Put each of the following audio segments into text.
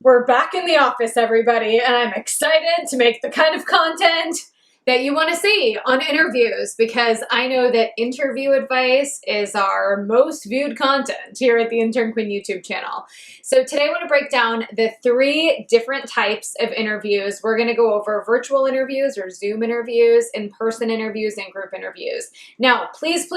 We're back in the office, everybody, and I'm excited to make the kind of content that you want to see on interviews, because I know that interview advice is our most viewed content here at the Intern Queen YouTube channel. So today I want to break down the 3 different types of interviews. We're going to go over virtual interviews or Zoom interviews, in-person interviews, and group interviews. Now, please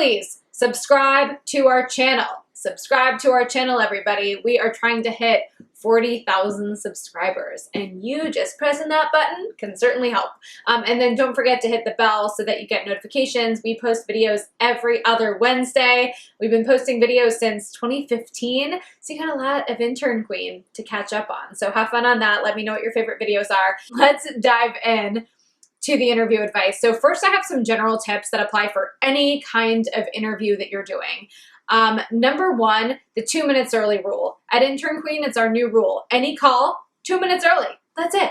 subscribe to our channel. Subscribe to our channel, everybody. We are trying to hit 40,000 subscribers, and you just pressing that button can certainly help. And then don't forget to hit the bell so that you get notifications. We post videos every other Wednesday. We've been posting videos since 2015, so you got a lot of Intern Queen to catch up on. So have fun on that. Let me know what your favorite videos are. Let's dive in to the interview advice. So first, I have some general tips that apply for any kind of interview that you're doing. Number 1, the 2 minutes early rule. At Intern Queen, it's our new rule. Any call, 2 minutes early. That's it.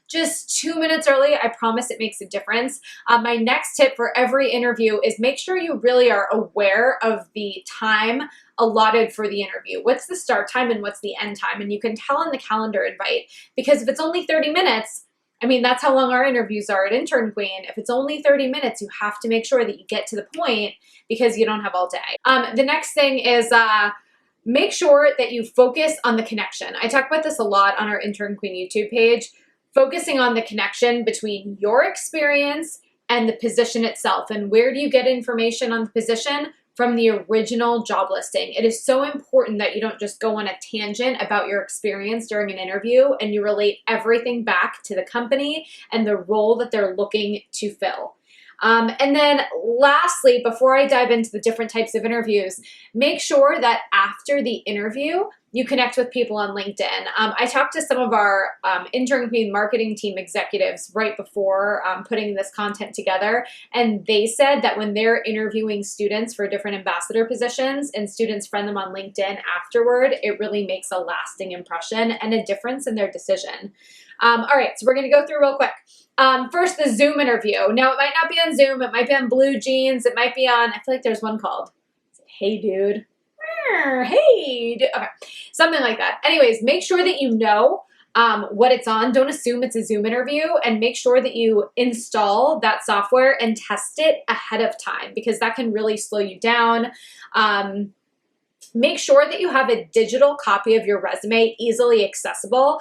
Just 2 minutes early. I promise it makes a difference. My next tip for every interview is make sure you really are aware of the time allotted for the interview. What's the start time and what's the end time? And you can tell in the calendar invite, because if it's only 30 minutes, I mean, that's how long our interviews are at Intern Queen. If it's only 30 minutes, you have to make sure that you get to the point because you don't have all day. The next thing is make sure that you focus on the connection. I talk about this a lot on our Intern Queen YouTube page, focusing on the connection between your experience and the position itself. And where do you get information on the position? From the original job listing. It is so important that you don't just go on a tangent about your experience during an interview and you relate everything back to the company and the role that they're looking to fill. And then lastly, before I dive into the different types of interviews, make sure that after the interview, you connect with people on LinkedIn. I talked to some of our Intern Queen marketing team executives right before putting this content together, and they said that when they're interviewing students for different ambassador positions and students friend them on LinkedIn afterward, it really makes a lasting impression and a difference in their decision. All right, so we're gonna go through real quick. First, the Zoom interview. Now, it might not be on Zoom, it might be on Blue Jeans, it might be on, I feel like there's one called, Hey Dude. Hey, okay, something like that. Anyways, make sure that you know what it's on. Don't assume it's a Zoom interview, and make sure that you install that software and test it ahead of time, because that can really slow you down. Make sure that you have a digital copy of your resume easily accessible.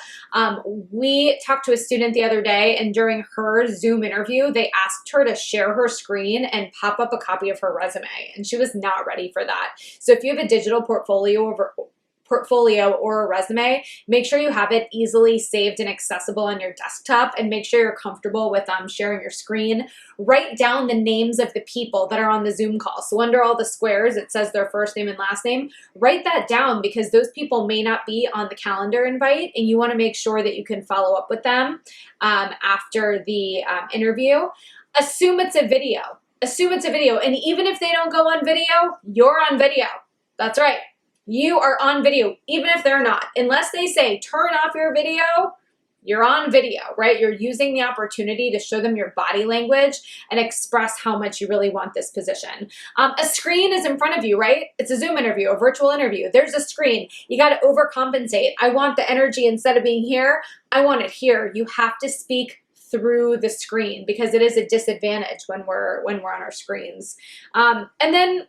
We talked to a student the other day, and during her Zoom interview, they asked her to share her screen and pop up a copy of her resume, and she was not ready for that. So if you have a digital portfolio or a resume, make sure you have it easily saved and accessible on your desktop, and make sure you're comfortable with sharing your screen. Write down the names of the people that are on the Zoom call. So under all the squares, it says their first name and last name. Write that down, because those people may not be on the calendar invite, and you want to make sure that you can follow up with them after the interview. Assume it's a video. Assume it's a video. And even if they don't go on video, you're on video. That's right. You are on video, even if they're not. Unless they say, turn off your video, you're on video, right? You're using the opportunity to show them your body language and express how much you really want this position. A screen is in front of you, right? It's a Zoom interview, a virtual interview. There's a screen. You got to overcompensate. I want the energy, instead of being here, I want it here. You have to speak through the screen, because it is a disadvantage when we're on our screens. And then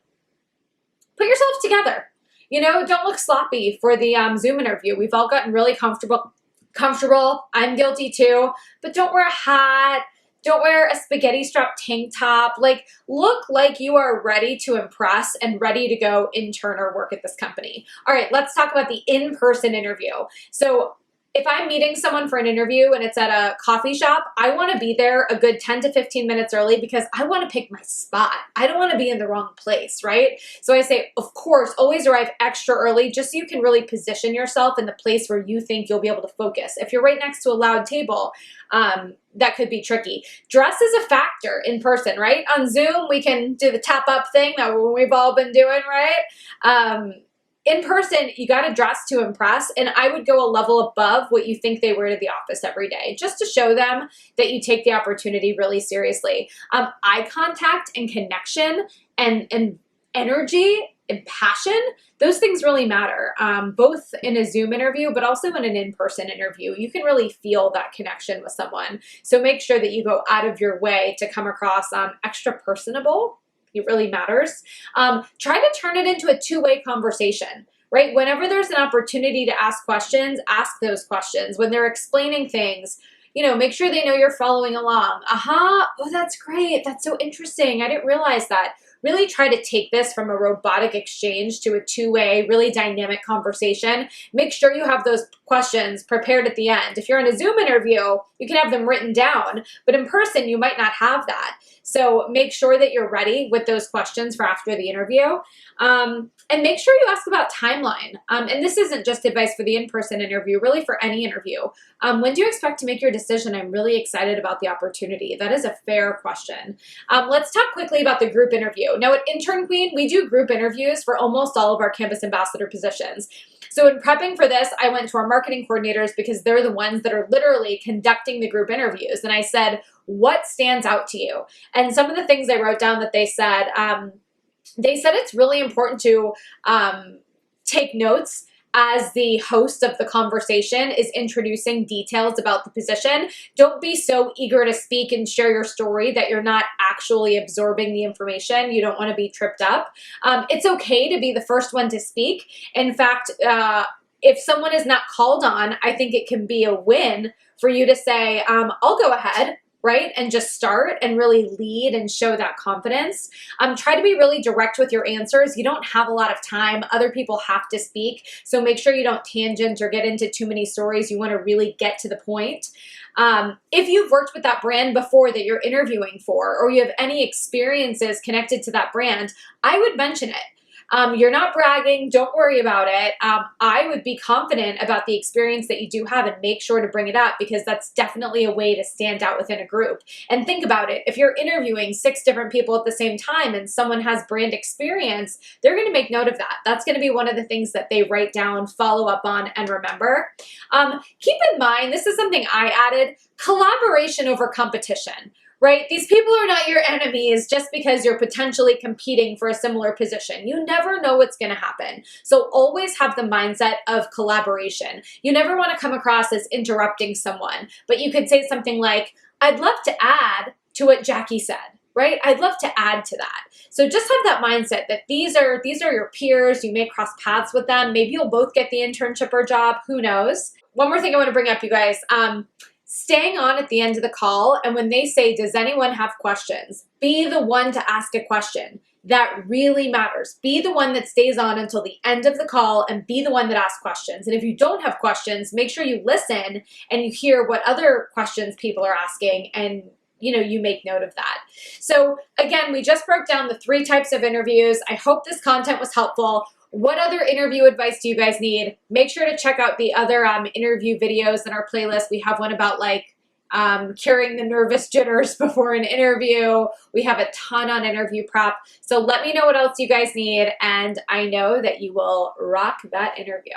put yourself together. You know, don't look sloppy for the Zoom interview. We've all gotten really comfortable. I'm guilty too. But don't wear a hat. Don't wear a spaghetti strap tank top. Like, look like you are ready to impress and ready to go intern or work at this company. All right, let's talk about the in-person interview. So if I'm meeting someone for an interview and it's at a coffee shop, I want to be there a good 10 to 15 minutes early, because I want to pick my spot. I don't want to be in the wrong place, right? So I say, of course, always arrive extra early, just so you can really position yourself in the place where you think you'll be able to focus. If you're right next to a loud table, that could be tricky. Dress is a factor in person, right? On Zoom, we can do the tap up thing that we've all been doing, right? In person, you got to dress to impress, and I would go a level above what you think they wear to the office every day, just to show them that you take the opportunity really seriously. Eye contact and connection and energy and passion, those things really matter, both in a Zoom interview, but also in an in-person interview. You can really feel that connection with someone. So make sure that you go out of your way to come across extra personable. It really matters. Try to turn it into a two-way conversation, right? Whenever there's an opportunity to ask questions, ask those questions. When they're explaining things, make sure they know you're following along. Aha, oh, that's great. That's so interesting. I didn't realize that. Really try to take this from a robotic exchange to a two-way, really dynamic conversation. Make sure you have those questions prepared at the end. If you're in a Zoom interview, you can have them written down, but in person, you might not have that. So make sure that you're ready with those questions for after the interview. And make sure you ask about timeline. And this isn't just advice for the in-person interview, really for any interview. When do you expect to make your decision? I'm really excited about the opportunity. That is a fair question. Let's talk quickly about the group interview. Now at Intern Queen, we do group interviews for almost all of our campus ambassador positions. So in prepping for this, I went to our marketing coordinators because they're the ones that are literally conducting the group interviews. And I said, what stands out to you? And some of the things I wrote down that they said it's really important to take notes as the host of the conversation is introducing details about the position. Don't be so eager to speak and share your story that you're not actually absorbing the information. You don't want to be tripped up. It's okay to be the first one to speak. In fact, if someone is not called on, I think it can be a win for you to say, I'll go ahead, right? And just start and really lead and show that confidence. Try to be really direct with your answers. You don't have a lot of time. Other people have to speak. So make sure you don't tangent or get into too many stories. You want to really get to the point. If you've worked with that brand before that you're interviewing for, or you have any experiences connected to that brand, I would mention it. You're not bragging. Don't worry about it. I would be confident about the experience that you do have and make sure to bring it up because that's definitely a way to stand out within a group. And think about it. If you're interviewing 6 different people at the same time and someone has brand experience, they're going to make note of that. That's going to be one of the things that they write down, follow up on, and remember. Keep in mind, this is something I added, collaboration over competition. Right? These people are not your enemies just because you're potentially competing for a similar position. You never know what's going to happen. So always have the mindset of collaboration. You never want to come across as interrupting someone, but you could say something like, I'd love to add to what Jackie said, right? I'd love to add to that. So just have that mindset that these are your peers. You may cross paths with them. Maybe you'll both get the internship or job. Who knows? One more thing I want to bring up, you guys. Staying on at the end of the call, and when they say, does anyone have questions? Be the one to ask a question. That really matters. Be the one that stays on until the end of the call and be the one that asks questions. And if you don't have questions, make sure you listen and you hear what other questions people are asking and you make note of that. So again, we just broke down the 3 types of interviews. I hope this content was helpful. What other interview advice do you guys need? Make sure to check out the other interview videos in our playlist. We have one about curing the nervous jitters before an interview. We have a ton on interview prep. So let me know what else you guys need, and I know that you will rock that interview.